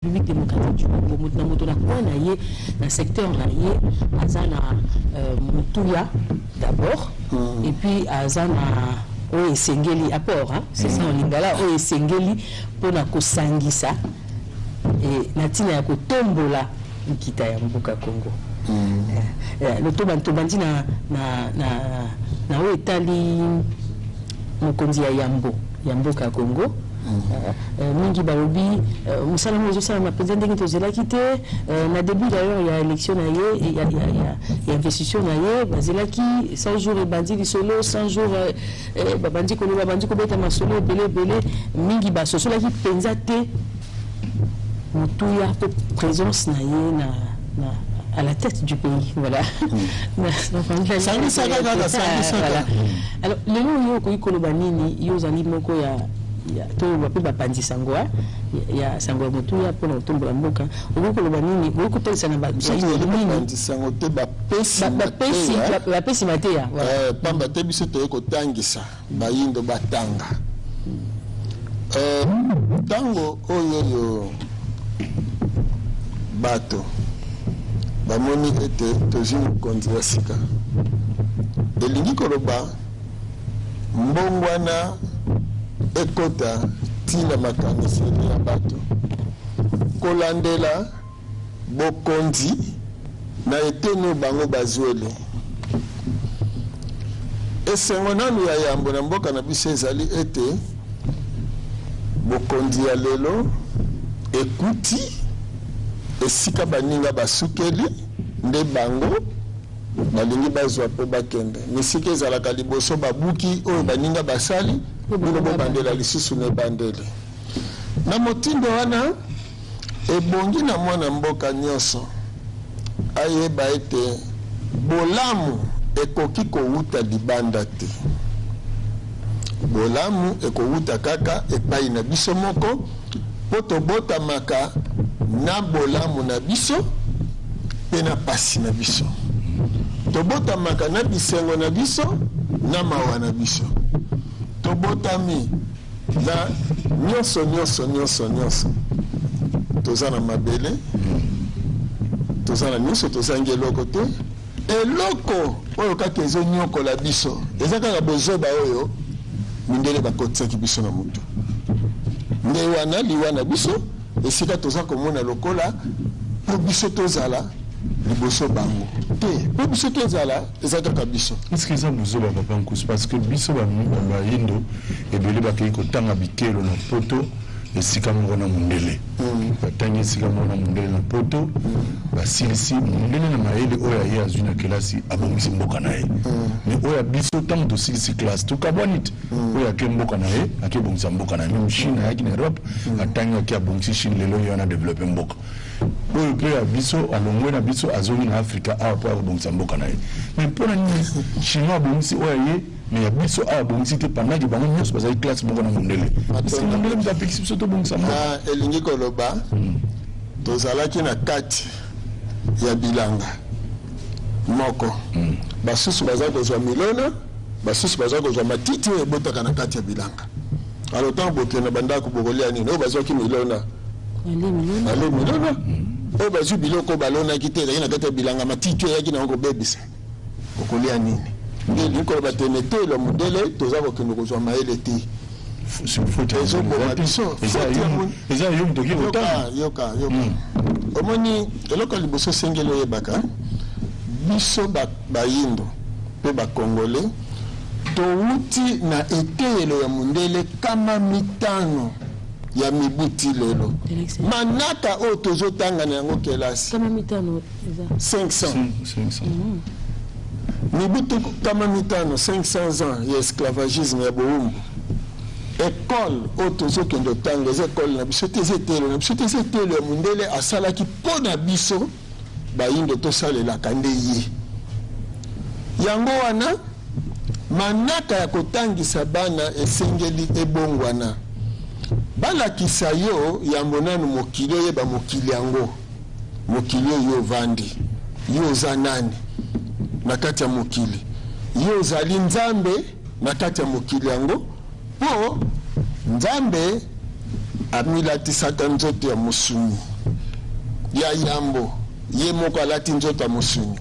République démocratique du Congo na moto na coin na ye na secteur na ye azana Mutuya d'abord et puis azana o esengeli apport hein c'est ça en lingala o esengeli pona ko sangisa et natina ya ko tombola nkita ya mboka Congo le tobandi na o etali mokonzi ya Yambo ka Congo mingi balobi musala mozo sala na président ndenge tozelaki te na début d'ailleurs il y a élection na ye il y a investition na ye bazelaki 100 jours bandi lisolo 100 jours bandi ko beta masolo belé mingi ba sosolaki penza te Mutuya pe présence na ye à la tête du pays, voilà. Alors, le nom yo ko Kolobanini yo zali moko ya to wapi bapandi sangwa ya sangwa Mutuya pour na tombola mboka ko Kolobanini ko ko tesa na ba bapandi sango te bapesi mateya pamba te biso to ko tangisa bayindo batanga tango oyo bato bamoni ete tozini konzi ya sika elingi koloba mbongwana ekota tina makaniseli ya bato kolandela bokonzi na eteno bango bazwele esengo nanu ya yambo na mboka na biso ezali ete bokonzi ya lelo ekuti esika baninga basukeli nde bango balingi bazwa po bakende misika ezalaka liboso babuki oyo baninga basali bino bobandela lisusu ne bandele na motindo wana ebongi na mwana mboka nyonso ayeba ete bolamu ekoki kowuta libanda te bolamu ekowuta kaka epai na biso moko po tobotamaka na bolamu na biso pe na pasi na biso tobotamaka na bisengo na biso na mawa na biso tobotami na nyonso toza na mabele toza na nyonso tozangi eloko te eloko oyo kaka ezonyokola biso eza kaka bozoba oyo mindele bakotisaki biso na mutu nde wana liwa na biso esika toza komona lokola po biso tozala liboso bango te po biso tozala eza kaka biso est-ce que ça bozoba papa nkusu parce que biso bayindo ebele bakei kotanga bikelo na poto esika moko na mundele batangi esika moko na mundele na poto basilisi mundele na mayele oyo aye azwi na kelasi abongisi mboka na ye mais oyo biso ntango tosilisi classe tokabwani te oyo ake mboka na ye akebongisa mboka na ye même Chine ayaki na Europe atangi ake abongisi Chine lelo oyo wana développe mboka oyo mpe ya biso alongwe na biso azongi na Afrika awa mpo akobongisa mboka na ye mais mpona nini chinois abongisi oyo aye mais ya biso awa bongisi te pendant ke bango nyonso bazali classe moko na mondele mondele moto apekisi biso tobongisa moko elingi koloba tozalaki na kati ya bilanga moko basusu baza kozwa milona basusu baza kozwa matiti oyo ebotaka na kati ya bilanga alors ntango bokende bandako bokolia nini oyo bazwaki milona ale milona oyo bazwi biloko balonaki te ezalaki na kati ya bilanga matiti oyo eyaki nango kobebisa okolia nini nde likolo batene te lo modele toza kokende kozwa mayele te yoka omoni eloko liboso sengeli oyebaka biso bayindo mpe bakongole towuti na eteyelo ya mondele kama mitano ya mibuti lelo manaka oyo tozotanga na yango kelasi 500 mibuti kama mitano 500 ans ya esclavagisme ya bowumbu école oyo tozokende otanga eza école na biso te eza etelo na biso te eza etelo ya mondele asalaki mpo na biso bayindo tosalelaka nde ye yango wana manaka ya kotangisa bana esengeli ebongwana balakisa yo yambo nanu mokili oyeba mokili yango mokili oyo ovandi yo oza nani na kati ya mokili yo ozali nzambe na kati ya mokili yango mpo nzambe amilatisaka nzoto ya mosuni ya yambo ye moko alati nzoto ya mosuni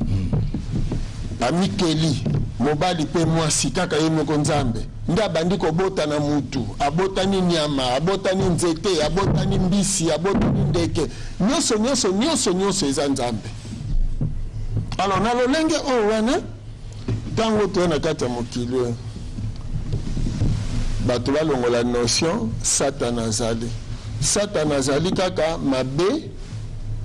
amikeli mobali pe mwasi kaka ye moko nzambe nde abandi kobota na mutu abotani nyama abotani nzete abotani mbisi abotani ndeke nyonso eza nzambe. Alors na lolenge oyo wana ntango toye na kati ya mokili bato balongola notion Satan azali kaka mabe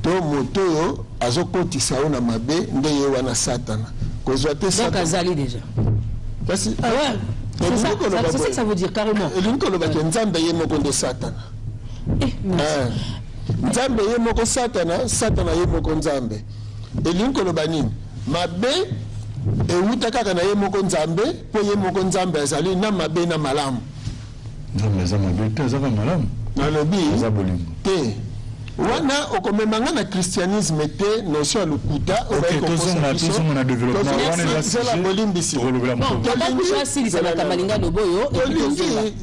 to moto oyo azokotisa oyo na mabe nde ye wana Satana kozwa te donc azali déjà parce ah ouais c'est ça que ça veut dire carrément elingi kolobaki nzambe ye moko nde Satana nzambe ye moko Satana ye moko nzambe elingi koloba nini mabe euta kaka na ye moko nzambe po ye moko nzambe azali na mabe na malamu nzambe za mabe te za malamu nalobi te wana okomemanga na christianisme te notion ya lokuta tozonga développement wana bolimbisi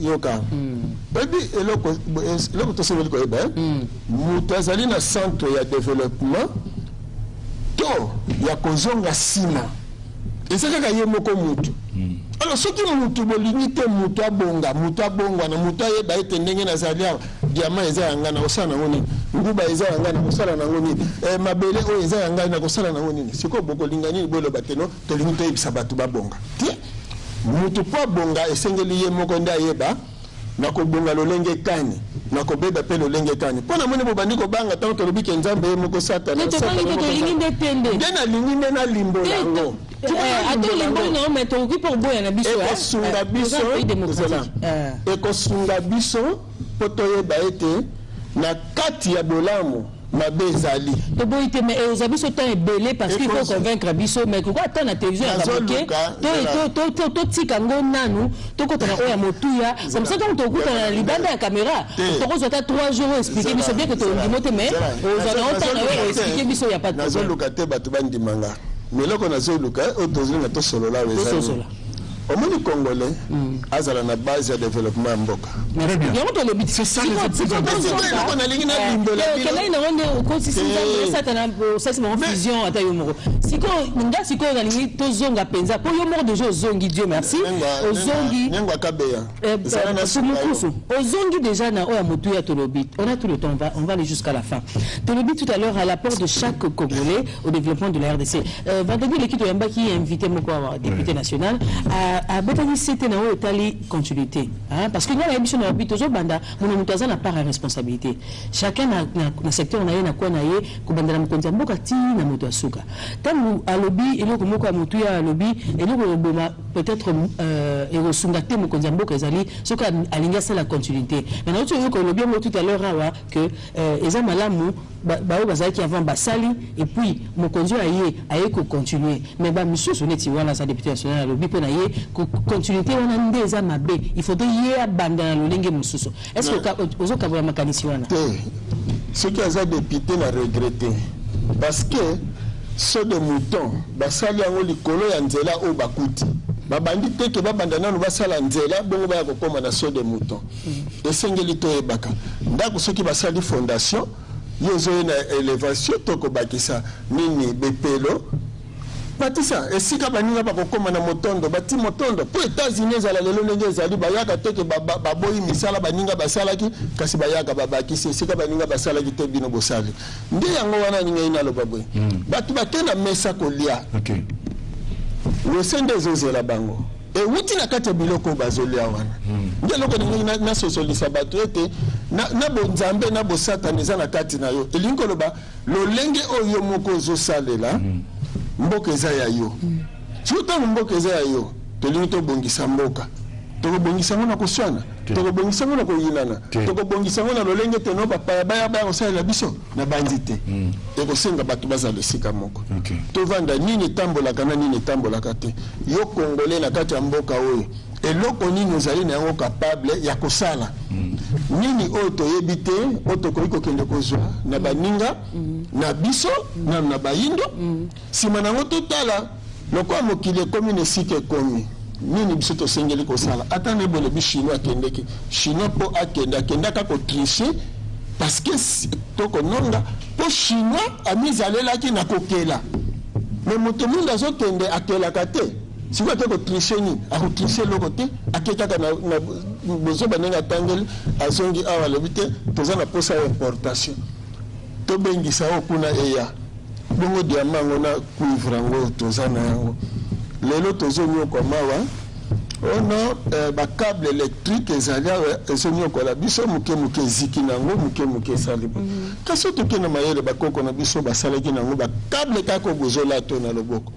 yoka ebi eloko tosengeli koyeba moto azali na centre ya développement to ya kozonga nsima eza kaka ye moko mutu. Alors soki mutu bolingi te mutu abongwana mutu ayeba ete ndenge nazali awa diama eza yanga na kosala nango nini nguba eza yanga na kosala nango nini mabele oyo eza yanga na kosala nango nini sikoyo bokolinga nini boloba te no tolingi toyebisa bato babonga te mutu po abonga esengeli ye moko nde ayeba nakobonga lolenge kani nakobeba pe lolenge kani mpo namoni bobandi kobanga ntango tolobi ke nzambe ye moko Satana nde nalingi nde nalimbo yango ekosunga biso mpo toyeba ete na kati ya bolamu mabe ezali toboyite mais ozabiso temps ebele parce qu'il faut convaincre biso mais pourquoi tant na télévision ya baboke to tika ngo nanu tokotana oya motuya comme ça quand tokutana na libanda ya caméra tokozwa ta 3 jours expliquer biso bien que tondimo te mais ozana otana oyo expliquer biso ya pas de problème nazoluka te bato bandimanga mais loko nazoluka oyo tozolinga tosolola ezali omoni congolais azala na base ya développement ya mboka c'est ça fusion ata yo moko sikoyo nalingi tozonga mpenza po yo moko déjà ozongi Dieu merci ozongi sumukusu ozongi déjà na oya motu ya tolobi on a tout le temps on va aller jusqu'à la fin tolobi tout à l'heure à l'apport de chaque Congolais au développement de la RDC vendredi l'équipe Yambaki a invité moko député national à Betani c'était na o etali continuité parce que nous la émission na bito zo banda mon mutaza na part à responsabilité chacun na secteur na ye na kwa na ye ko banda na mkonza mboka ti na moto asuka tamu alobi eloko moko ya motu ya alobi eloko boma peut-être erosunga te mkonza mboka ezali soka alinga ça la continuité maintenant tu yo ko lobi mo tout à l'heure awa que eza malamu ba bazali qui avant basali et puis mokonzo aye ko continuer mais ba monsieur soneti wana sa député national alobi pe na ye continuité wana ndeza mabe il faut y abandonner le lenge mususu est-ce que ozo kabula makanisi wana ce qui a député na regretter parce que ceux de mouton basali yango likolo ya nzela o bakuti babandi te ke babandana no basala nzela bongo ba kokoma na ceux de mouton esengeli to ebaka ndako soki basali fondation yozo na élévation to ko bakisa nini bepelo Batisa, et si Kabaninga bakokoma na motondo, bati motondo, pour États-Unis ezala lelo ndenge ezali bayaka te ke baboyi misala baninga basalaki kasi bayaka babaki si Kabaninga basalaki te bino bosali. Nde yango wana ninga ina lo baboyi. Batu bakena mesa kolia. OK. Le sende ezozela bango. Et wuti na kati biloko bazolia wana. Nde loko ninga na sosolisa batu ete na bonzambe na bosatani za na kati na yo. Elinko loba lo lenge oyo moko zosalela. Mboka eza ya yo suta mboka eza ya yo tolingi tobongisa mboka tokobongisa ngo na koswana tokobongisa ngo na koyinana tokobongisa ngo na lolenge te no bapaya baya kosalela biso na banzite ekosenga bato bazala esika moko tovanda nini etambolaka na nini etambolaka te yo Congolais na kati ya mboka oyo eloko nini ozali na yango capable ya kosala nini oyo toyebi te oyo tokoki kokende kozwa na baninga na biso na bayindo nsima nango totala lokola mokili ekomi na esika ekomi nini biso tosengeli kosala ata na ebolobi chinois akendeki chinois mpo akendaka kotriche parce que tokononga po chinois amizalelaki na kokela mais moto mingi azokende akelaka te sikoyo ake kotriche nini akotriche eloko te ake kaka na bozoba ndenge atangeli azongi awa alobi te toza na posa ya importation tobengisa oyo kuna eya bongo diama yango na cuivre yango toza na yango lelo tozonyoka mawa ono bacable électrique ezali awa ezonyokola biso moke moke eziki nango moke moke esali kasi tokende mayele bakoko na biso basalaki nango bacable kaka bozola to na loboko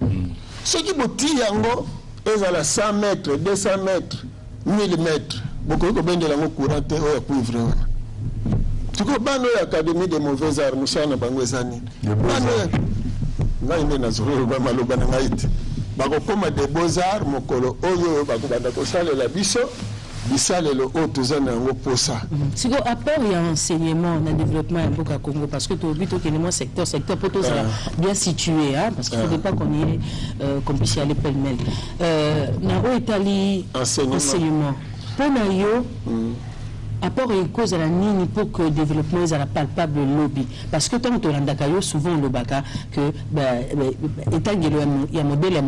soki boti yango ezala 100 mètres 200 mètres 1000 mètres bokoki kobendela yango courant te oyo ya cuivre wana tuko bano ya académie de mauvais arts mosala na bango eza nini bano ngai nde nazoloba maloba na ngai te bakokoma de beaux-arts mokolo oyo bakobanda kosalela biso bisalelo oyo toza na yango posa siko apport ya enseignement na développement ya mboka Congo parce que tobi tokende mo secteur po tozala bien situé hein, parce qu'il ne faudrait pas qu'on y ait qu'on puisse y aller pêle-mêle na oyo etali enseignement mpo na yo apport et cause à la nini pour que le développement soit palpable lobby parce que tant que l'andakayo souvent le baka que étant il y a modèle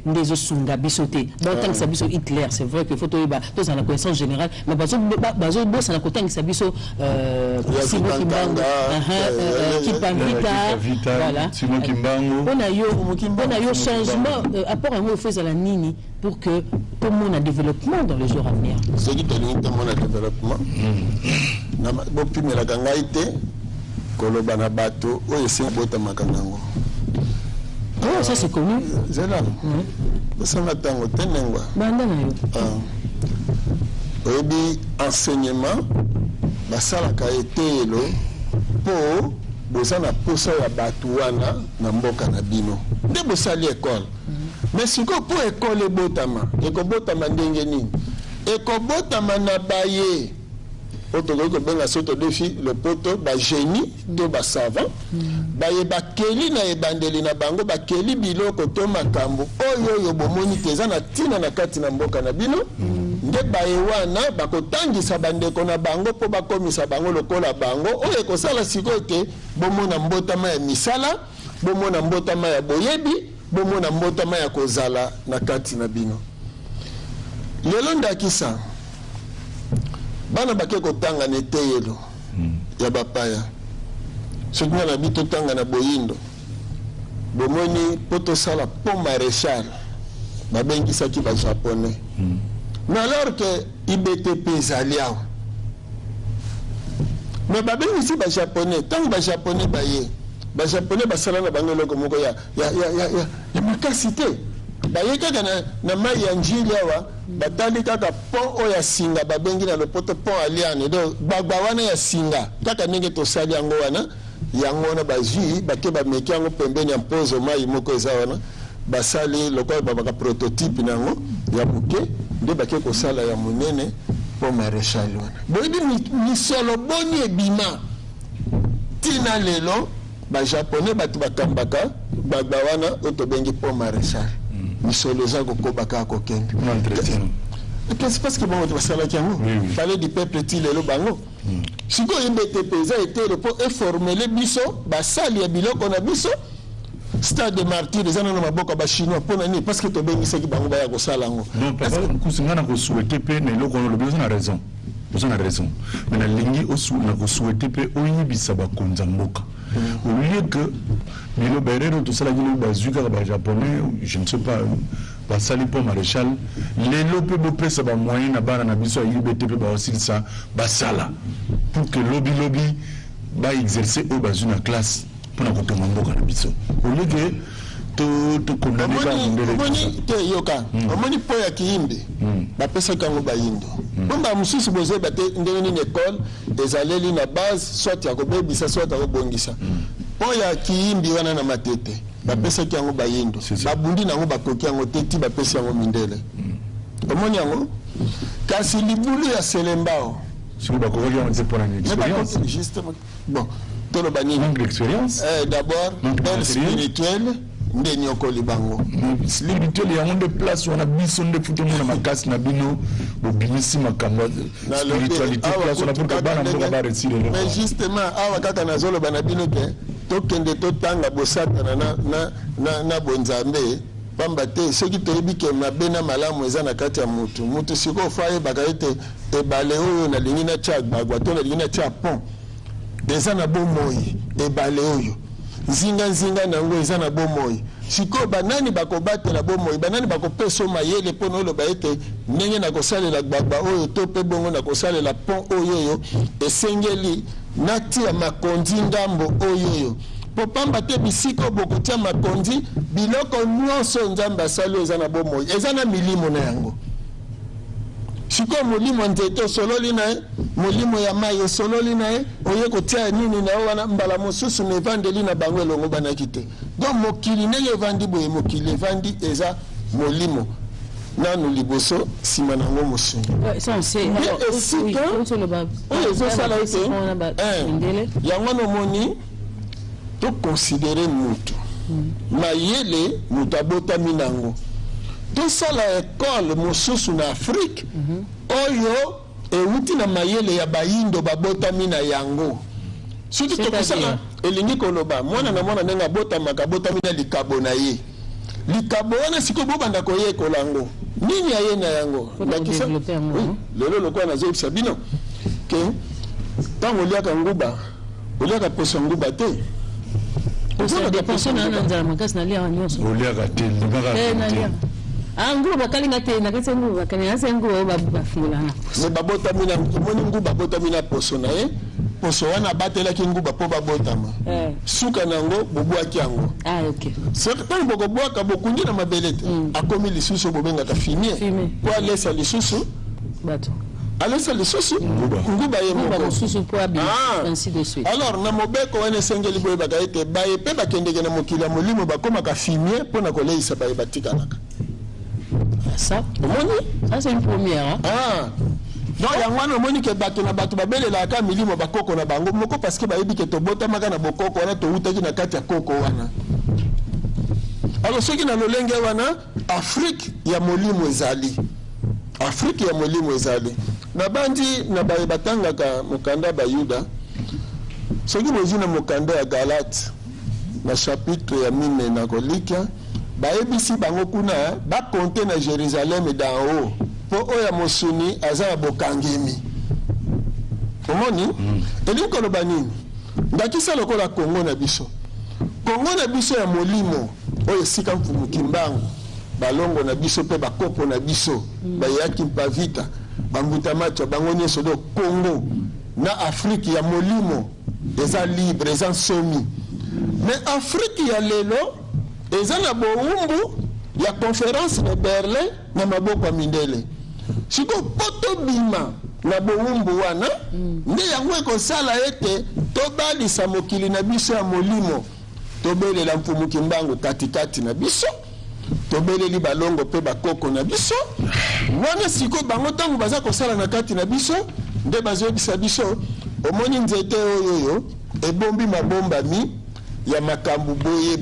des osunga bisoté bon tant que ça biso Hitler c'est vrai que photo ba tous dans la connaissance générale mais bazo boss na côté que ça biso Simon Kimbangu Kipangita voilà Simon Kimbangu on a eu changement apport en fait à la nini pour que tout le monde a développement dans les jours à venir ce qui te limite mon développement na bopimelaka ngai te koloba na bato oyo esi botamaka nango ça c'est connu zela osanga ntango te nengwa banda na yo oyebi enseignement basalaka eteyelo mpo boza na posa ya bato wana na mboka na bino nde bosali ekole mais sikoyo mpo ekole ebotama ekobotama ndenge nini ekobotama na baye otokoki kobenga soto defi lopoto bagénie to basavant baye bakeli na ebandeli na bango bakeli biloko to makambo oyo bomoni te eza na ntina na kati na mboka na bino nde baye wana bakotangisa bandeko na bango mpo bakomisa bango lokola bango oyo ekosala sikoyo te bomona mbotama ya misala bomona mbotama ya boyebi bomona mbotama ya kozala na kati na bino lelo ndakisa bana bake kotanga na eteyelo ya bapaya soki na bito tanga na boyindo bomoni po tosala pont maréchal babengisaki bajaponais mais alors que IBTP ezali awa mais babengisi bajaponais ntango bajaponais baye bajaponais basala na bango eloko moko ya makasi te baye kaka na mai ya njili awa batali kaka pont oyo ya singa babengi na lopoto pont aliane donc gbagba wana ya singa kaka ndenge tosali yango wana yango wana bazwi bake bameki yango pembeni ya mpozo mai moko eza wana basali lokola babaka prototype nango ya moke nde bake kosala ya monene pont maréchal wana boyebi misolo boni ebima tina lelo bajaponais bato bakambaka gbagba wana oyo tobengi pont maréchal misolo eza kokoba kaka kokende c'est parce que bango basalaki yango palais du peuple ti lelo bango sikoyo IBTP eza etelo mpo eformele biso basali ya biloko na biso stade de martyr eza nano maboko ya bachinois mpona nini parce que tobengisaki bango baya kosala yango kusinga na kosouete mpe na eloko wana olobi oza na raison mais nalingi na kosouete mpe oyebisa bakonzi ya mboka au lieu que bilo berero tosalaki lelo bazwi kaka bajaponais je ne sais pas basali mpo maréchal lelo mpe bopesa bamoyen na bana na biso ya IBT mpe baosilisa basala pour que lobi baexerce oyo bazwi na classe mpona kotonga mboka na biso au lieu que tokondane kaka mondele te yoka omoni mpo ya kiyimbe bapesaki yango bayindo bomba mosusu bozoyeba te ndenge nini ekole ezaleli na base soit ya kobebisa soit ya kobongisa mpo ya kiyimbi wana na matete bapesaki yango bayindo babundi nango bakoki yango te ti bapesi yango mindele omoni yango kasi libulu ya selembao bon toloba nini d'abord bain spirituel nde nyokoli bango libiteli yango nde place wana biso nde futi mona makasi na bino bobimisi makambo spiritualité place wana pour que bana mboka baresire mais justement awa kaka nazoloba na bino te tokende totanga bosatana na bonzambe pamba te soki toyebi ke mabe na malamu eza na kati ya mutu sikoyo fa yebaka ete ebale oyo nalingi natya gbagwa to nalingi natya pont eza na bomoi ebale oyo nzinga nango eza na bomoi sikoyo banani bakobatela bomoi banani bakopesa mayele mpona oloba ete ndenge nakosalela gbagba oyo to mpe bongo nakosalela pont oyo esengeli natia makonzi ngambo oyo po pamba te bisika bokotia makonzi biloko nyonso nzambe asali eza na bomoi eza na milimo na yango sikoyo molimo nzete osololi na ye molimo ya mai osololi na ye oye kotia nini na yo wana mbala mosusu na evandeli na bango elongo banaki te donc mokili ndenge evandi boye mokili evandi eza molimo nanu liboso nsima nango mosungi oyo ezosala ete yango nomoni tokonsidere mutu mayele mutu abotami nango tosala ekole mosusu na Afrique oyo euti na mayele ya bayindo babotami na yango soki tokosala elingi koloba mwana na mwana ndenge abotamaka abotami na likabo na ye likabo wana sikoyo bobanda koyekola yango nini aye na yango lelo lokola nazoyebisa bino ke ntango oliaka nguba oliaka poso nguba te oliaka te nguba bakalinga te nakati nguba bakalinga se nguba bafungolana me babotami na omoni nguba abotami na poso na ye poso wana batelaki nguba mpo babotama suka nango bobwaki yango ntango bokobwaka bokundi na mabele te akomi lisusu bobengaka fumier po alesa lisusu alesa lisusu nguba ye moko alors na mobeko wana esengeli boyebaka ete baye mpe bakendeke na mokili ya molimo bakomaka fumier mpo na koleisa baye batikalaka ça c'est une première donc yango wana omoni ke bato na bato babelelaka milimo bakoko na bango moko parce que bayebi ke tobotamaka na bokoko wana towutaki na kati ya koko wana alors soki na lolenge wana Afrique ya molimo ezali na bandi na baye batangaka mokanda bayuda soki bozwi na mokanda ya Galate na chapitre ya 4 na kolika bayebisi bango kuna bakonte na Jérusalem d'en haut po oya mosuni aza ya bokangemi omoni elingi koloba nini ndakisa lokola Kongo na biso ya molimo oyo esika mfumuki mbangu balongo na biso mpe bakoko na biso bayaki mpavita bambuta matwa bango nyonso do Kongo na Afrique ya molimo eza libre eza nsomi mais Afrique ya lelo eza na bowumbu ya conférence de Berlin na maboko ya mindele siko poto bima na bowumbu wana nde yango ekosala ete tobalisa mokili na biso ya molimo tobelela mfumuki mbangu katikati na biso tobeleli balongo mpe bakoko na biso wana siko bango ntango baza kosala na kati na biso nde bazoyebisa biso omoni nzete oyo ebombi mabombami ya makambo boye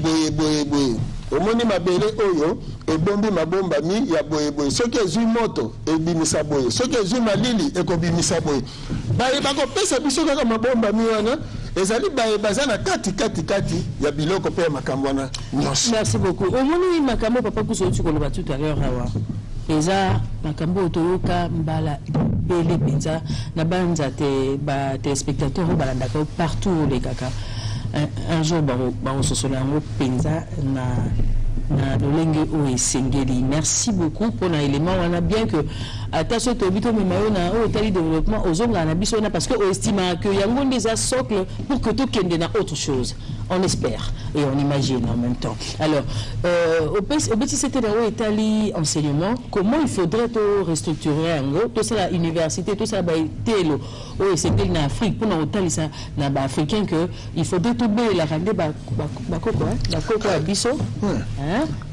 omoni mabele oyo ebombi mabombami ya boye soki ezwi moto ebimisa boye soki ezwi malili ekobimisa boye baye bakopesa biso kaka mabombami wana ezali baye baza na kati ya biloko mpe ya makambo wana nyonso. Merci beaucoup. Omoni makambo papa kusoki koloba tout à l'heure awa eza makambo otoyoka mbala bele penza na banza te ba téléspectateurs balandaka partout les kaka un jour on se souvient penza na lolenge o esengeli. Merci beaucoup pour l'élément. On a bien que attention to bito me mayo na o tali développement aux onga na biso na parce que on estime que yango des socle pour que to kende na autre chose. On espère et on imagine en même temps. Alors au petit c'était là où Italie enseignement comment il faudrait to restructurer en gros tout ça la université tout ça ba telo o esengeli na Afrique pour na otali ça na ba africain que il faudrait to be la rendre ba koko ya biso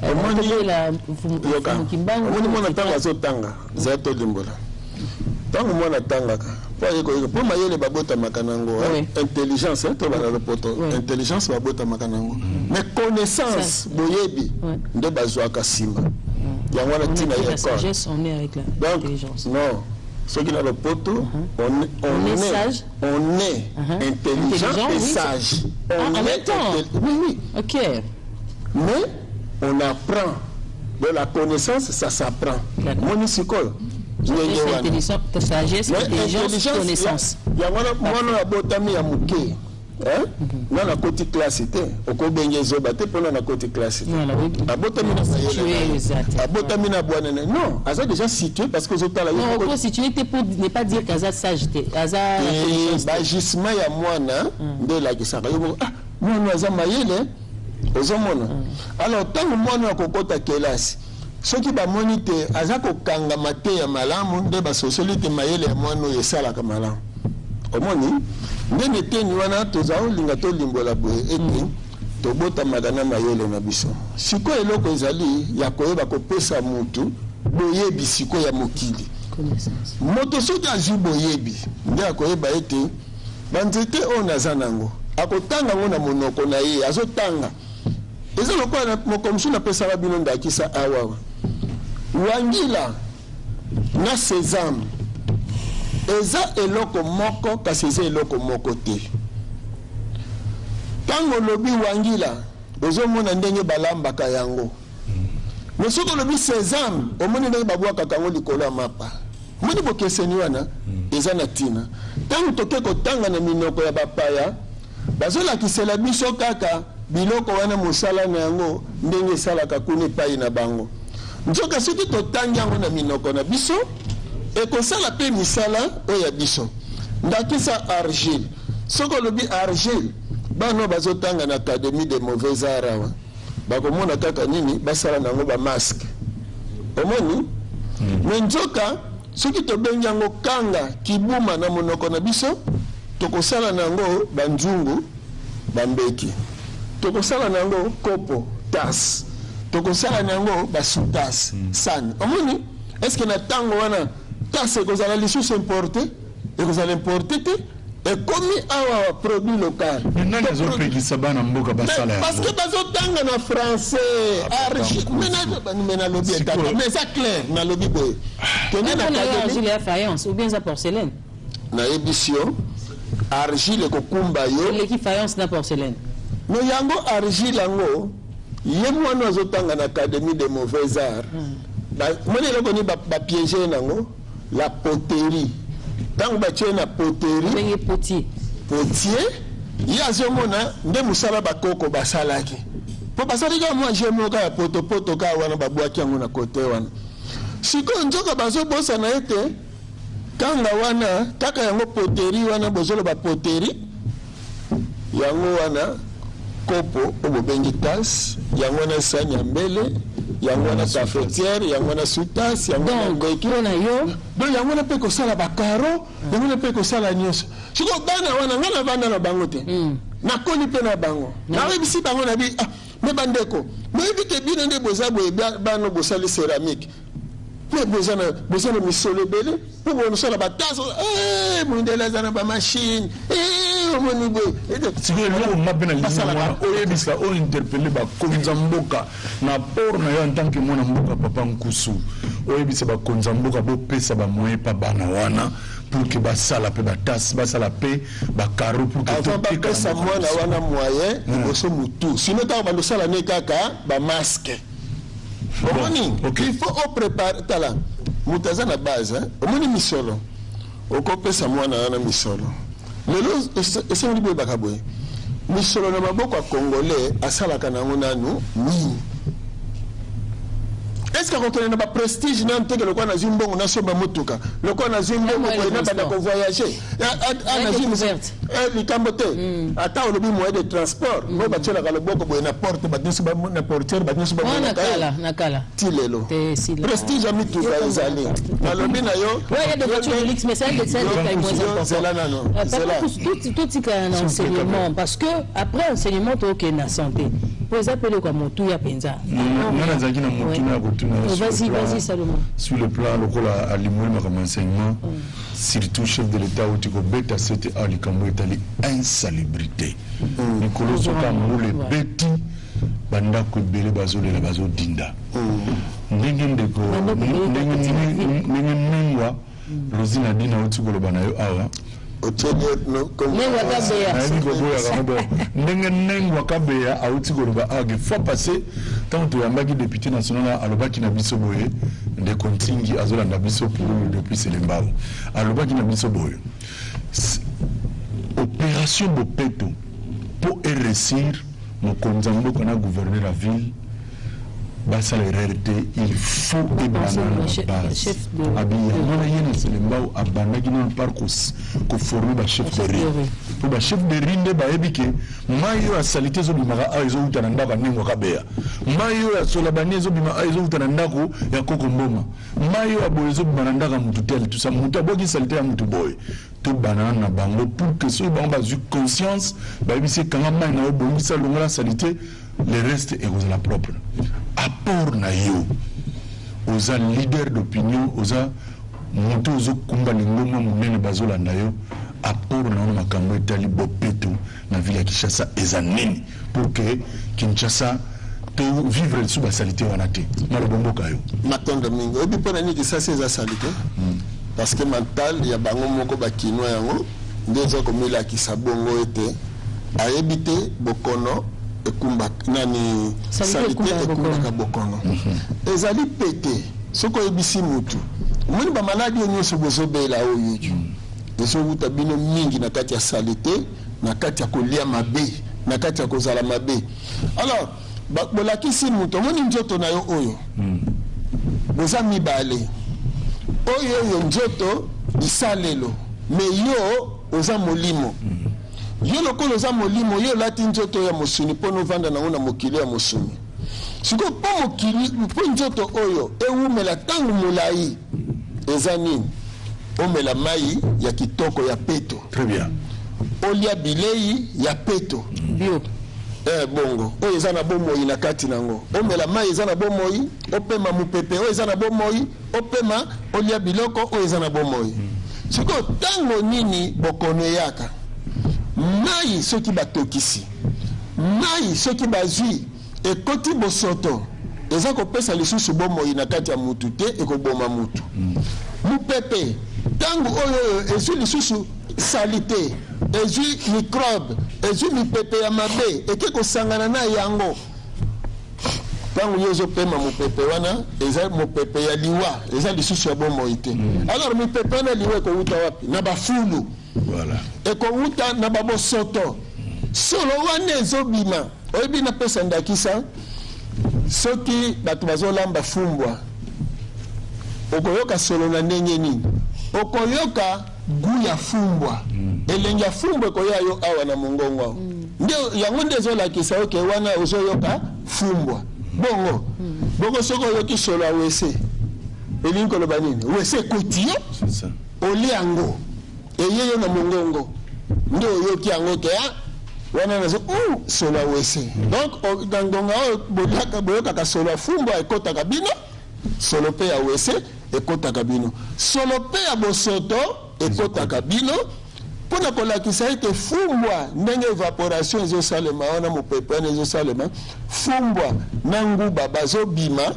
omoni mwana ntango azotanga zaya tolimbola ntango mwana atangaka Pour mayele babota makanango, intelligence, toi dans le poto, intelligence babota makanango. Mais connaissance, boyebi, de bazwa kasima. Il y a la sagesse, on est avec l'intelligence. Non, ceux qui ont le poto, on est sage, on est intelligent et sage. En même temps. Oui. Ok. Mais on apprend. De la connaissance, ça s'apprend. Mon psychologue. Intelligence, sagesse, intelligence, connaissance. Il y a un botami à mouké. Dans la côté classe, au Kobengé Zobate, pour la côté classe. Abotamina Abotamina Boanene. Non, Aza déjà situé parce que Zotala. Non, pour situé pour ne pas dire qu'Aza sage. Aza. Bagisma ya moana, de la Gisara. Ah, moi, Aza Mayele. Alors, tant que moi, nous avons kelasi. Ceux qui ont monité, ils ont kanga maté ya malamu, de la société mayele ya moano yesala kamala. Omoni, ndenge teni wana tozao lingato limbola boye ete tobota madana mayele na biso. Siko eloko ezali ya koyeba kopesa mutu boyebi siko ya mokili. Moto soki azwi boyebi, nde akoyeba ete banzete oyo naza nango akotanga ngo na monoko na ye azotanga. Eza lokola mokomsu na pesa babino ndakisa awa. Wangila na sésame eza eloko moko kasi eza eloko moko te. Tango lobi wangila ozomona ndenge balambaka yango. Mais soki lobi sésame omoni ndenge babwaka kango likolo ya mapa. Moni bokeseni wana eza na tina. Tango toke kotanga na minoko ya bapaya bazolakisela biso kaka biloko wana mosala na yango ndenge esalaka kuna epai na bango. Nzoka soki totangi yango na minoko na biso ekosala mpe misala oyo ya biso. Ndakisa argile soki olobi argile bano bazotanga na académie de mauvais arts awa bakomona kaka nini basala nango bamaske omoni. Me nzoka soki tobengi yango kanga kibuma na monoko na biso tokosala nango banzungu bambeki, tokosala nango kopo tas, tokosala nango basutas sani. Omoni est-ce que na tango wana tas ekozala lisusu importé ekozala importé te ekomi awa produit local. Parce que bazotanga na français mais lobby mais ça clair na lobby boy tenez na argile ya faïence ou bien ça porcelaine na édition argile kokumba yo leki faïence na porcelaine no yango argile yango ye mwana azotanga na académie de mauvais arts moni loko ni ba piéger nango la poterie. Tant que na poterie, potier, il y a ce mona, nde musala bakoko basalaki. Po basali ka moi j'aime ka poto ka wana babwaki yango na côté wana. Siko nzoka bazo bosa na ete kanga wana kaka yango poterie wana bozolo ba poterie. Yango wana kopo obobengi tas, yango na sanya mbele. Yango na cafetière, yango na sutas, yango na goiki na yo. Donc yango na pe ko sala bakaro, yango na pe ko sala nyos. Siko bana wana ngana bana na bango te. Na koni pe na bango. Na bisi bango na bi me bandeko. Me bite bi nde bozabo e bano bosali céramique. Pe bozana misolo bele, pe bono sala batazo, mondela zana ba machine. Omoni boy. Siko lo mabena lisala oyebisa o interpeller ba konzamboka na por na yo en tant que mwana mboka papa nkusu. Oyebisa ba konzamboka bo pesa ba moyen pa bana wana pour que basala pe batas basala pe ba caro pour que tout pesa mwana wana moyen boso mutu. Sinon ta ba sala ne kaka ba masque. Omoni il faut au préparer tala. Mutaza na base, omoni misolo. Okopesa mwana wana misolo. Lelo esengi boye bakaboye misolo na maboko ya congolais asalaka nango nanu nini. Est-ce que kokende na ba prestige na nteke lokwa na zimbongo na somba motuka lokwa na zimbongo ko na banda ko voyager ana zimbongo likambo te ata olobi moyen de transport mo ba tshela ka loboko boye na porte ba dinsu ba na portière ba dinsu ba na kala tilelo prestige a mituka ezali na lobi na yo ouais, y a des voitures de luxe mais c'est un détail moins important. Tout est un enseignement parce que après enseignement tu as na santé Vous appelez quoi mon tout ya penza. Vas-y Salomon. Sur le plan local à Limoilou comme enseignement, surtout chef de l'État où tu bêta c'était à Likambo Italie insalubrité. Nicolas Sota moule beti banda ko bele bazo le bazo dinda. Ndenge ndeko ndenge mwa Rosina dina utukolo bana yo awa. Ndenge wakabeya auti koloba age fois passé tant que yambaki député national alobaki na biso boye de kontingi azolanda biso pour depuis Selembao alobaki na biso boye opération Bopeto pour réussir mon konzambo kana gouverneur la ville basa la RRT il faut que base abiyana yena Selembao abandaki na parcours ko former ba chef de rue pour ba chef de rue nde ba ebike mayo a salité zo bimaka aizo utananda ba ningo kabeya mayo ya sola banezo bima aizo utananda ko ya koko mboma mayo aboyezo bimananda ka mutu tel tout ça mutu aboki salité ya mutu boy to banana na bango pour que so ba zu conscience ba ebise kanga mai na obongisa longola salité le reste est aux la propre apport na yo aux leaders d'opinion aux moto aux kumba lingoma munene bazola na yo apport na makambo etali Bopeto na ville ya Kinshasa ezanini pour que Kinshasa to vivre sous la salité wanate malobombo kayo matondo mingo ebi pona ni Kinshasa eza salité parce que mental ya bango moko bakinoa yango ndezo komela kisabongo ete ayebite bokono ekumba nani salité ekumba bokono ezali pété soko ebisi mutu moni ba maladi onyoso bozobela oyo ezo wuta bino mingi na kati ya salité na kati ya kolia mabe na kati ya kozala mabe alors bolakisi mutu moni nzoto na yo oyo boza mibale oyo nzoto isalelo me yo oza molimo yo lokolo oza molimo yo lati nzoto ya mosuni mpo novanda nango na mokili ya mosuni siko mpo mokili mpo nzoto oyo ewumela ntango molai eza nini omela mai ya kitoko ya peto très bien olia bilei ya peto bio bongo oyo eza na bomoi na kati nango omela mai eza na bomoi opema mupepe oyo eza na bomoi opema olia biloko oyo eza na bomoi siko ntango nini bokono eyaka mai soki batokisi mai soki bazwi ekoti bosoto eza kopesa lisusu bomoi na kati ya mutu te ekoboma mutu mupepe tango oyo ezwi lisusu salite ezwi microbe ezwi mipepe ya mabe eke kosangana na yango tango yo ozopema mupepe wana eza mupepe ya liwa eza lisusu ya bomoi te alors mipepe wana liwa ekowuta wapi na bafulu voilà ekowuta na babosoto solo wana ezobima oyebi napesa ndakisa soki bato bazolamba fumbwa okoyoka solo na ndenge nini okoyoka gu ya fumbwa elengi ya fumbwa ekoya yo awa na mongongo awa nde yango nde ezolakisa oke wana ozoyoka fumbwa bongo bongo soki oyoki solo ya wese elingi koloba nini wese ekoti yo olia yango eye yo na mongongo nde oyoki yango ke wana nazo solo ya wese donc na ngonga oyo boyokaka solo ya fumbwa ekotaka bino solo pe ya wese ekotaka bino solo pe ya bosoto ekotaka bino mpona kolakisa ete fumbwa ndenge evaporation ezosalema wana mopepe wana ezosalema fumbwa na nguba bazobima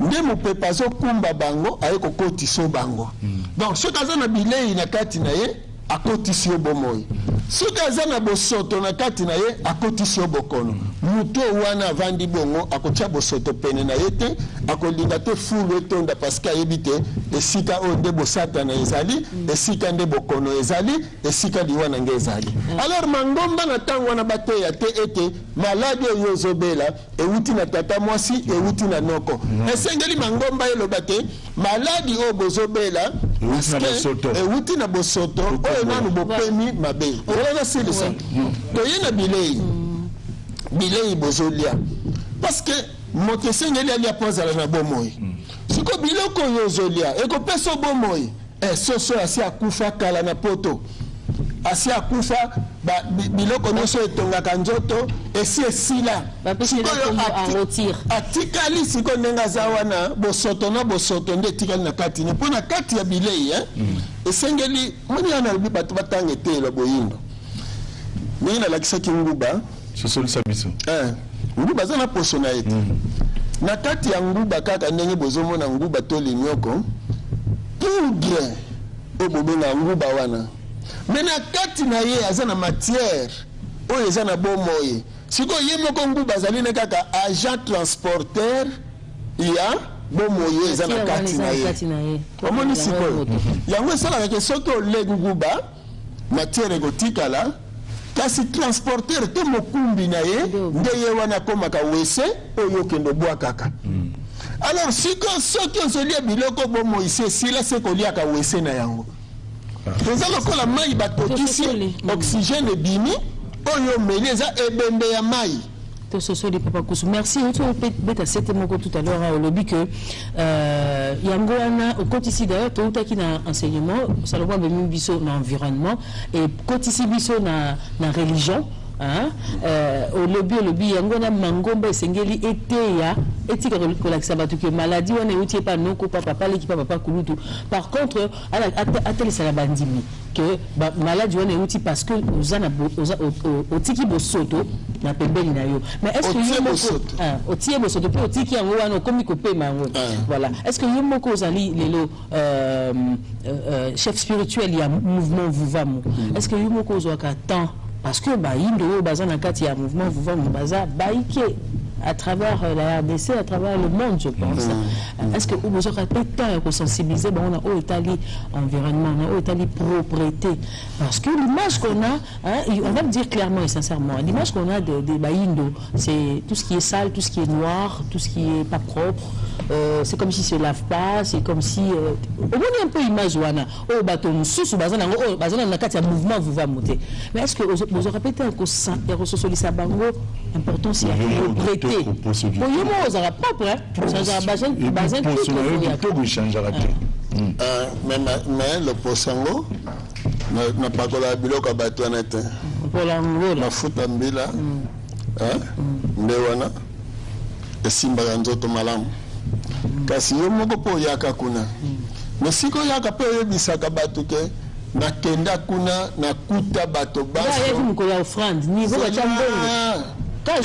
nde mopepe azokumba bango aye kokotisa bango donc soki aza na bilei na kati na ye akotisi yo bomoi soki aza na bosoto na kati na ye akotisi yo bokono mutu wana avandi bongo akotia bosoto pene na ye te akolinga te fulu etonda parce que ayebi te esika oyo nde bosatana ezali esika nde bokono ezali esika liwa na nge ezali alors mangomba na ntango wana bateya te ete maladi oyo ozobela ewuti na tata mwasi ewuti na noko esengeli mangomba eloba te maladi oyo bozobela ewuti na bosoto oyo nanu bopemi mabe olana silisa toye na bilei bozolia parce que moto esengeli alia mpo azala na bomoi siko biloko oyo ozolia ekopesa bomoi soso asi akufa kala na poto asi akufa biloko nyonso etongaka nzoto esi esila atikali sikoyo ndenge aza wana bosoto na bosoto nde etikali na kati ne mpo na kati ya bilei esengeli moni wana alobi bato batanga etelo boyindo ndenge nalakisaki nguba sosolisa biso nguba aza na poso na ye te na kati ya nguba kaka ndenge bozomona nguba to linioko poudre oyo bobenga nguba wana me na kati na ye aza na matière oyo eza na bomoi sikoyo ye moko nguba azali ne kaka agent transporteur ya bomoi oyo eza na kati na ye omoni sikoyo yango esalaka ke soki olegi nguba matière ekotikala kasi transporteur te mokumbi na ye nde ye wana akomaka wese oyo okende obwakaka alors sikoyo soki ozolia biloko bomoi se esila se koliaka wese na yango eza lokola mai batokisi oxygène ebimi oyo omeli eza ebembe ya mai. Papa Kousou. Merci. On peut mettre à 7 mots tout à l'heure au lobby que Yangoana, au côté ici d'ailleurs, tout à qui n'a enseignement, ça le voit même biso dans l'environnement et côté ici biso dans la religion. Au lobby Yangoana Mangomba Sengeli était ya éthique que maladie on est outil pas non papa l'équipe papa Kouloutou. Par contre à tel salabandimi que maladie on est outil parce que aux ana au tiki bosoto na pembeli na yo. Mais est-ce que yo au tie bosoto pe au tiki yango wana komi kopé mango. Voilà. Est-ce que yo moko zali lelo chef spirituel ya mouvement Vuvamu. Est-ce que yo moko zo ka temps parce que Indo Bazan Akati a un mouvement Baza Baïké à travers la RDC, à travers le monde, je pense. Est-ce que vous aurez peut-être pour sensibiliser, on a au Italie environnement, on a au Italie propriété. Parce que l'image qu'on a, on va le dire clairement et sincèrement, l'image qu'on a des Baïndo, c'est tout ce qui est sale, tout ce qui est noir, tout ce qui est pas propre. C'est comme si se lave pas, c'est comme si au moins un peu image wana au bateau sous bazana au bazana na kati ya mouvement vous va monter. Mais est-ce que vous aurez peut-être que ça et ressolisa bango important c'est propriété. Pour yo mo za propre ça za bazin tout changera tout. Mais le posango na pakola biloko bato na te. Pour l'angola. Na futa mbila. Ndewana. Esimba nzoto malamu. Kasi yo moko po yaka kuna mais siko yaka pe yebisaka bato ke nakenda kuna nakuta bato basi ya yimu ko ya offrande ni bo cha mbongo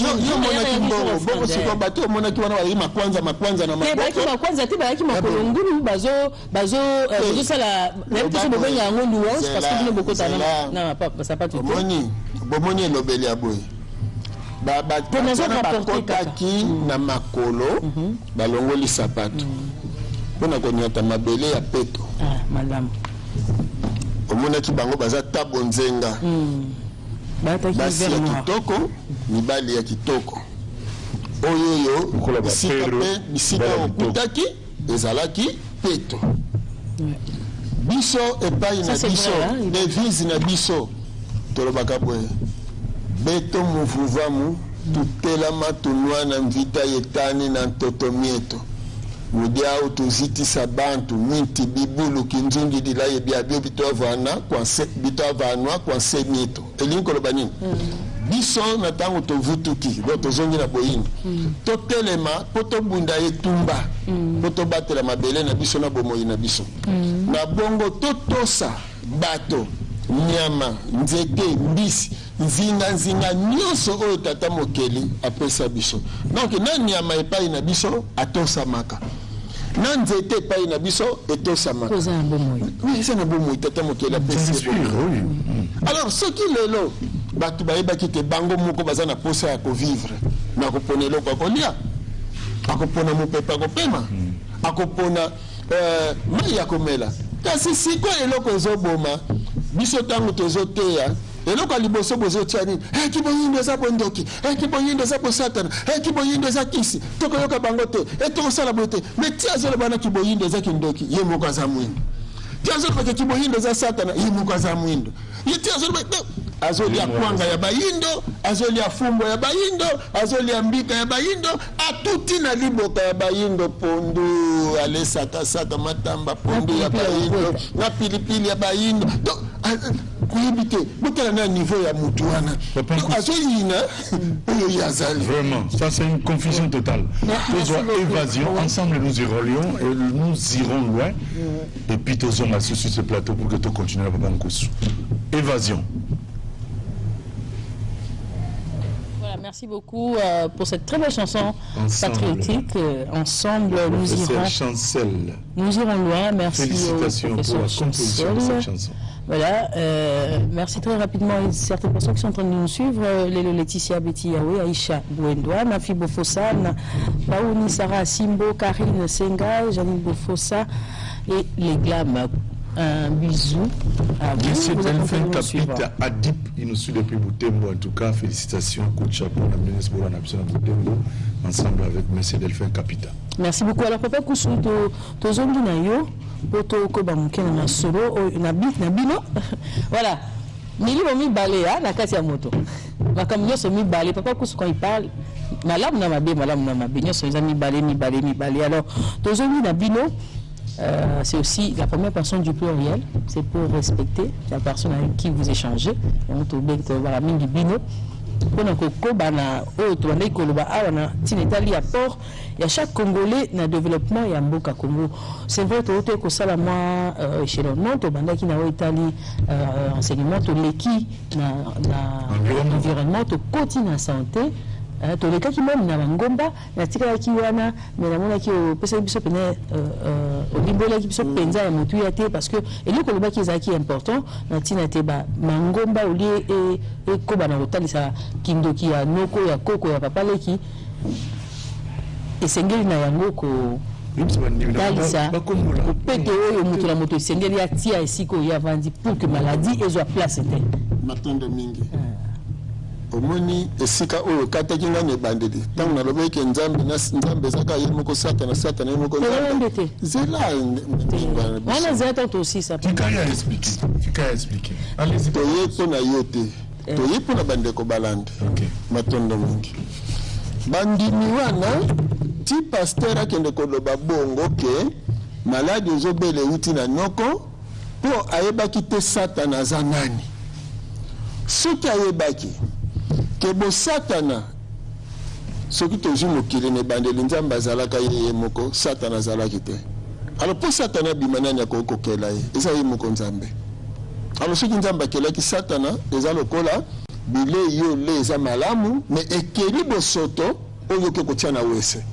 yo mona kimbongo boko siko bato mona ki wana wali makwanza na maboko makwanza te ba yaki makolongulu bazo sala même to bo benga ngondu wose parce que bino boko tana na papa sapato bomoni lobeli aboy bakotaki na makolo balongoli sapato mpona konyata mabele ya peto omonaki bango baza tabo nzenga basi ya kitoko mibali ya kitoko oyo bisika okutaki ezalaki peto biso epai na biso devise na biso tolobaka boye beto muvuvamu tutelama tunwana mvita yetani na ntoto mieto mudiao tuzitisa bantu minti bibulu kinzungi dilaye biabio bitovanwa kwa se mieto elinkolo banini biso na tango tovutuki do tozongi na boyini totelema po tobunda etumba po tobatela mabele na biso na bomoi na biso na bongo totosa bato nyama nzete mbisi nzinga nyonso oyo tata mokeli apesa biso donc na nyama epai na biso atosamaka na nzete epai na biso etosamaka eza na bomoi tata mokeli apesa alors soki lelo bato bayebaki te bango moko baza na posa ya kovivre na kopona eloko akolia akopona mopepe akopema akopona mai ya komela kasi sikoyo eloko ezoboma biso ntango tozoteya eloko ya liboso bozotia nini kiboyindo eza bondoki kiboyindo eza bosatana kiboyindo eza kisi tokoyoka bango te tokosala boye te me ti azoloba na kiboyindo eza kindoki ye moko aza mwindo ti azolobaka kiboyindo eza satana ye moko aza mwindo ye ti azolobaka azolia kwanga ya bayindo azolia fumbo ya bayindo azolia mbika ya bayindo atuti na liboka ya bayindo pondu alesaka matamba pondu ya bayindo na pilipili ya bayindo niveau ya mutuana. Vraiment, ça c'est une confusion totale. Évasion, ensemble nous irons loin. Et puis tous on a sur ce plateau pour que tu continues à Papa Nkusu. Évasion. Voilà, merci beaucoup pour cette très belle chanson patriotique. Ensemble, nous irons loin. Merci. Félicitations pour la composition de cette chanson. Voilà, merci très rapidement à certaines personnes qui sont en train de nous suivre. Lélo Laetitia Betty Yahweh, Aïcha Bouendoua, Nafi Bofossa, Paouni Sarah Simbo, Karine Senga, Janine Bofossa et les Glam. Un bisou à vous. Monsieur Delphin Capita Adip, il nous suit depuis Boutembo. En tout cas, félicitations, coup de chapeau, la ministre pour la nation de Boutembo, ensemble avec Monsieur Delphin Capita. Merci beaucoup. Alors, Papa Koussou, to zongi na yo, poto ko ba mukena na solo, na bino. Voilà. Mili mi balé na kati ya moto. Makam nyoso mi balé. Papa Koussou quand il parle, malam na mabe, nyoso mi balé. Alors, to zongi na bino. C'est aussi la première personne du pluriel, c'est pour respecter la personne avec qui vous échangez. Il y a chaque Congolais dans le développement et Mboka Congo. C'est vrai que ça la moi échelonnement, to banda qui na Italie enseignement, to l'équipe na environnement, to continue en santé. To les cas qui même na ngomba na tika ki wana mais na mona ki o pesa biso pene au libola ki biso penza ya mutu ya te parce que eloko loba ki ezaki important na tina te ba mangomba oli e ko bana kotalisa kindoki ya noko ya koko ya papa leki esengeli na yango ko talisa pete oyo mutu na moto esengeli ya tia esiko ya vandi pour que maladie ezwa place te matando mingi omoni esika oyo kataki ngane ebandeli ntango nalobeki nzambe ezaka ye moko satana ye moko nzambe zela wana zeta to aussi ça Fika expliquer allez-y toye mpona yo te toye mpona bandeko balanda matondo mingi bandimi wana ti paster akende koloba bongo ke maladi ezobele euti na noko mpo ayebaki te satana aza nani soki ayebaki ke bo satana soki tozwi mokili na ebandeli nzambe azalaka ye moko satana azalaki te alors mpo satana abima nani akokokela ye eza ye moko nzambe alors soki nzambe akelaki satana eza lokola bilei yo le eza malamu me ekeli bosoto oyo oke kotia na wese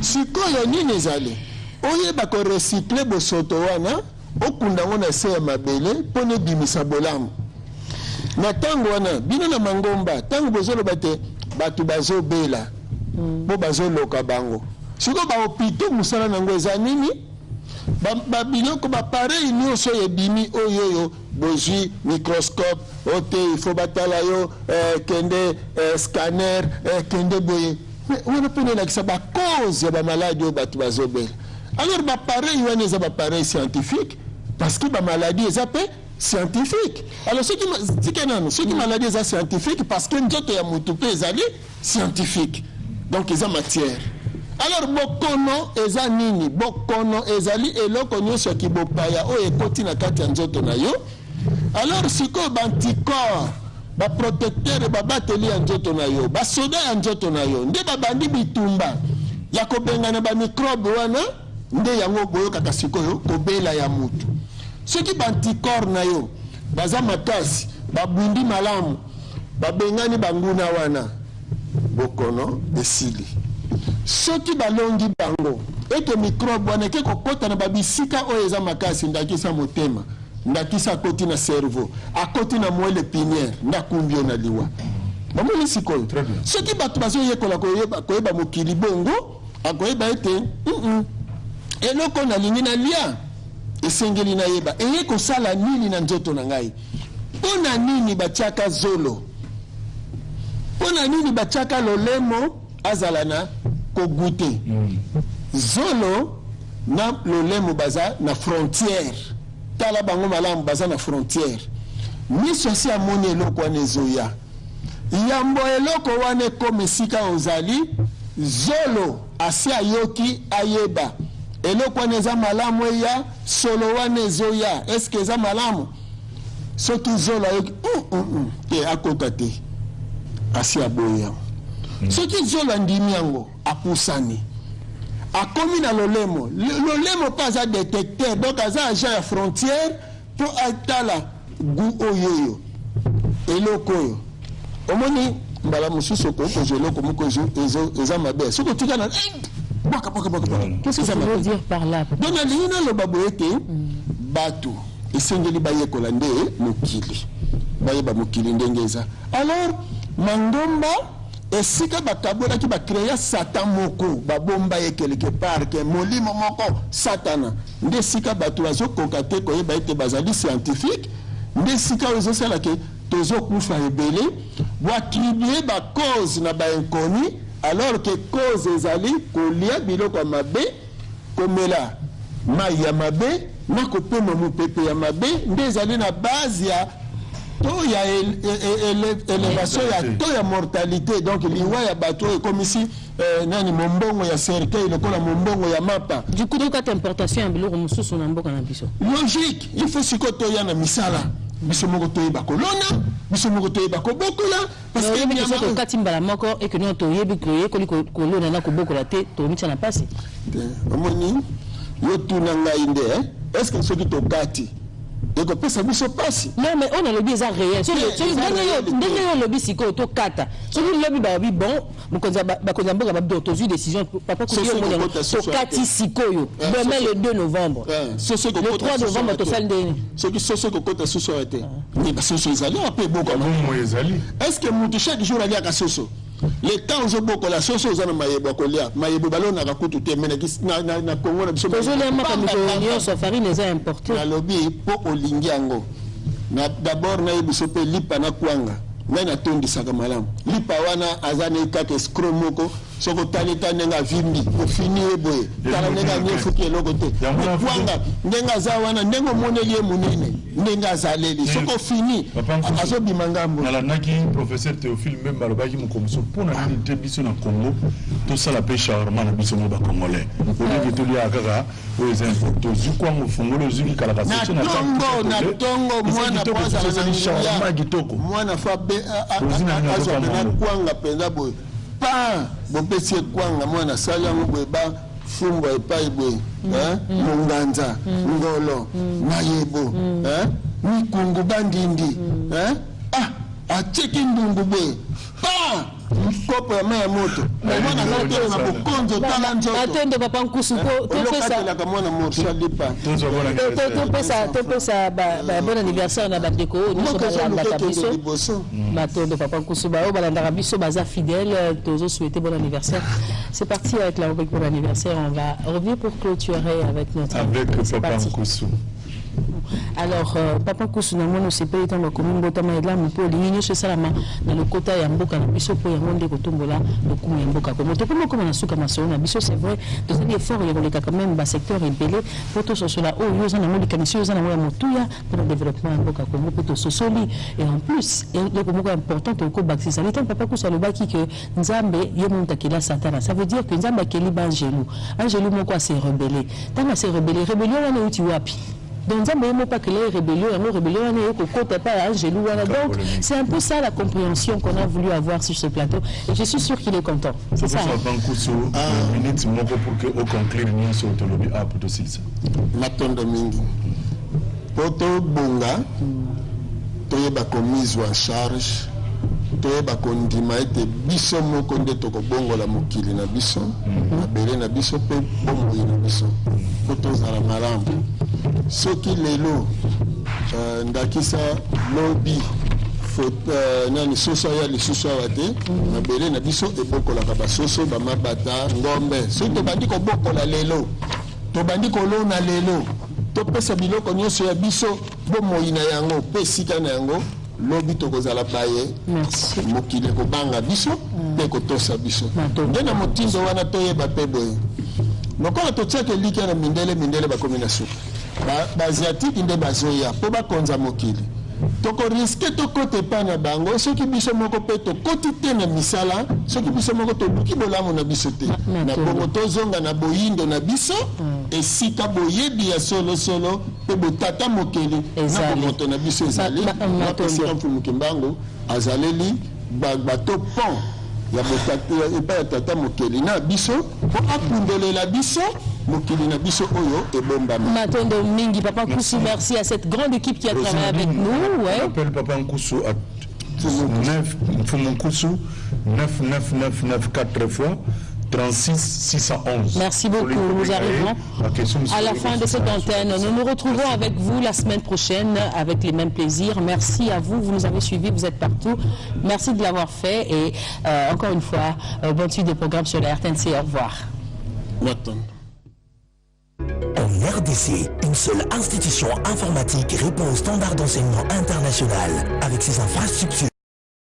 sikoyo nini ezali oyeba korecycle bosoto wana okunda ngo na se ya mabele mpo na ebimisa bolamu na tango wana bino na mangomba tango bozoloba te bato bazobela bo bazoloka bango siko baopito mosala nango eza nini babiloko bapareil nyonso ebimi oyoyo bozwi microscope ote ifo batala yo kende scanner kende boye wana mpona elakisa bacause ya bamaladi oyo bato bazobela alors bapareil wana eza bapareil scientifique parce que bamaladi eza mpe scientifique. Alors ce qui maladie est scientifique parce que nous ya mutu pe ezali scientifique. Donc ils ont matière. Alors bokono eza nini? Bokono ezali eloko nyonso ki bopaya o ekoti na kati ya nzoto na yo. Alors siko banticorps ba protecteur ba bateli ya nzoto na yo, ba soda ya nzoto na yo, nde ba bandi bitumba ya kobengana ba microbe wana nde yango boyoka kasikoyo kobela ya mutu. Ceux qui banticorps na yo baza makasi babundi malamu babengani banguna wana bokono esili soki balongi bango ete microbe wana ke kokota na babisika oyo eza makasi ndakisa motema ndakisa koti na cerveau akoti na moelle épinière ndakumbio na liwa bamoni sikoyo soki bato bazoyekola koyeba mokili bongo akoyeba ete eloko na lingi na lia esengeli na yeba eye kosala nini na nzoto na ngai pona nini batiaka zolo pona nini batiaka lolemo azala na kogute zolo na lolemo baza na frontière tala bango malamu baza na frontière miso asi amoni eloko wana ezoya yambo eloko wana ekoma esika ozali zolo asi ayoki ayeba eloko wana eza malamu eya solo wana ezoya eske eza malamu ceux qui zola et à côté asi aboya ceux qui zola ndimiango apusani a commis dans le lemo pas à détecter donc à agent à frontière pour atala goût oyoyo et lokoyo omoni mbala mususu ko ko jelo ko ko eza mabe soko tikana baka qu'est-ce que ça veut dire par là donc alina lo baboyete bato esengeli bayekola nde mokili bayeba mokili ndengeza alors mandomba esika bakabolaki bacréa satan moko babomba ye quelque part ke molimo moko satana nde esika bato bazokoka te koyeba ete bazali scientifique nde esika ezosala ke tozokufa ebele boattribue bacause na bainconnu alors que cause ezali kolia biloko ya mabe komela mai ya mabe na kopema mopepe ya mabe nde ezali na base ya to ya élévation ya to ya mortalité donc liwa ya bato comme ici nani mombongo ya cercueil lokola mombongo ya mapa du coup donc importation ya biloko mosusu na mboka na biso logique il faut siko to ya na misala biso moko toyeba kolona biso moko toyeba kobokola parce que il y a kati mbala moko et que nous toyebi koyekoli kolona na kobokola te to mitsa na pasi omoni yo tuna ngai nde est-ce que soki tokati eko pesa biso pasi non mais on a le bizarre réel so ndenge yo lobi siko to kata so ni lobi ba bi bon mukonza mboka ba dotozu décision papa ko yo mo to kati siko yo demain le 2 novembre le 3 novembre to sal ndeni soki soso ko kota soso ete ni ba soso ezali ape boko mo ezali est-ce que mutu chaque jour ali aka soso le temps zo boko la soso ozana mayebo kolia mayebo balona ka kutu te mena na Congo na biso tozo le maka mito safari les a importé na lobby po olingi yango na d'abord na yebiso pe lipa na kwanga ngai na tondisaka malamu lipa wana azana kaka escroc moko soko talita nenga vimbi ofini eboye tala nenga nyefuki eloko te kwanga nenga za wana nengo moneli e munene nenga zaleli soko fini azobima ngambo na naki professeur Théophile même alobaki mukomso pona te biso na Congo to sala pe shawarma na biso ba congolais oli to lia kaka o exemple to zukwango fungolo zuki kala ka section na tongo mwana kwanza na shawarma kitoko mwana fa be azobena kwanga penza boye pa bopesi kwanga mwana sala yango boye ba fumbo epai boye monganza ngolo mayebo mikungu bandindi acheki ndungu boye pa mkopo ya maya moto mwana ngate na bokonzo tala nzoto atende papa nkusu ko topesa la kamwana morsha lipa topesa ba bon anniversaire na bandeko nous balanda biso matondo papa nkusu ba o balanda biso baza fidèle tozo souhaiter bon anniversaire. C'est parti avec la rubrique bon anniversaire, on va revenir pour clôturer avec notre papa nkusu. Alors papa Kousu na mwana sepeli tamba komi botama ela mpo lingi so salama na lokota ya mboka na biso po ya monde kotombola lokumu ya mboka ko moto comme comme na suka masolo na biso c'est vrai tous les efforts ya koleka quand même ba secteur rebelle pour to sosola o yo za na moli kanisi za na mwana motuya pour le développement ya mboka ko mo to sosoli et en plus le ko important ko baxi ça l'étant papa Kousu alobaki que nzambe ye monta kila satana ça veut dire que nzambe akeli ba angelo moko s'est rebellé tana s'est rebellé rébellion wana uti wapi. Donc, pas que les rébellions, donc c'est un peu ça la compréhension qu'on a voulu avoir sur ce plateau. Et je suis sûr qu'il est content. C'est ça. Minute pour que au conclure nous sur autonomie à pour aussi ça. Matondo mingi. Poto bonga. Toyeba commise en charge. Toyeba kondima ete biso moko nde tokobongo la mokili na biso. Na bele na biso pe bongo na biso. Poto zala malamu. Soki lelo ndakisa lobby nani soso ya lisusu awate mabele na biso ebokolaka basoso bamabata ngombe soki tobandi kobokola lelo tobandi kolona lelo topesa biloko nyonso ya biso bomoi na yango mpe esika na yango lobi tokozala baye mokili kobanga biso mpe kotosa biso nde na motindo wana toyeba mpe boye lokola totiaka eliki na mindele bakomi na suka baasiatike nde bazoya mpo bakonza mokili toko risque tokote pa na bango soki biso moko pe tokoti te na misala soki biso moko tobuki bolamu na biso te na bongo tozonga na boyindo na biso esika boyebi ya solo pe botata mokeli na bomoto na biso ezali na president Mfumuke Mbango azaleli bato pont ya botata epa ya tata mokeli na biso po apundolela biso mokili na biso oyo ebombama. Matondo mingi Papa Nkusu, merci à cette grande équipe qui a travaillé avec nous. Ouais. J'appelle Papa Nkusu à 99994 fois 36 611. Merci beaucoup. Nous arrivons à la fin de cette antenne. Nous nous retrouvons avec vous la semaine prochaine avec les mêmes plaisirs. Merci à vous. Vous nous avez suivis. Vous êtes partout. Merci de l'avoir fait. Et encore une fois, bonne suite des programmes sur la RTNC. Au revoir. En RDC, une seule institution informatique répond aux standards d'enseignement international avec ses infrastructures.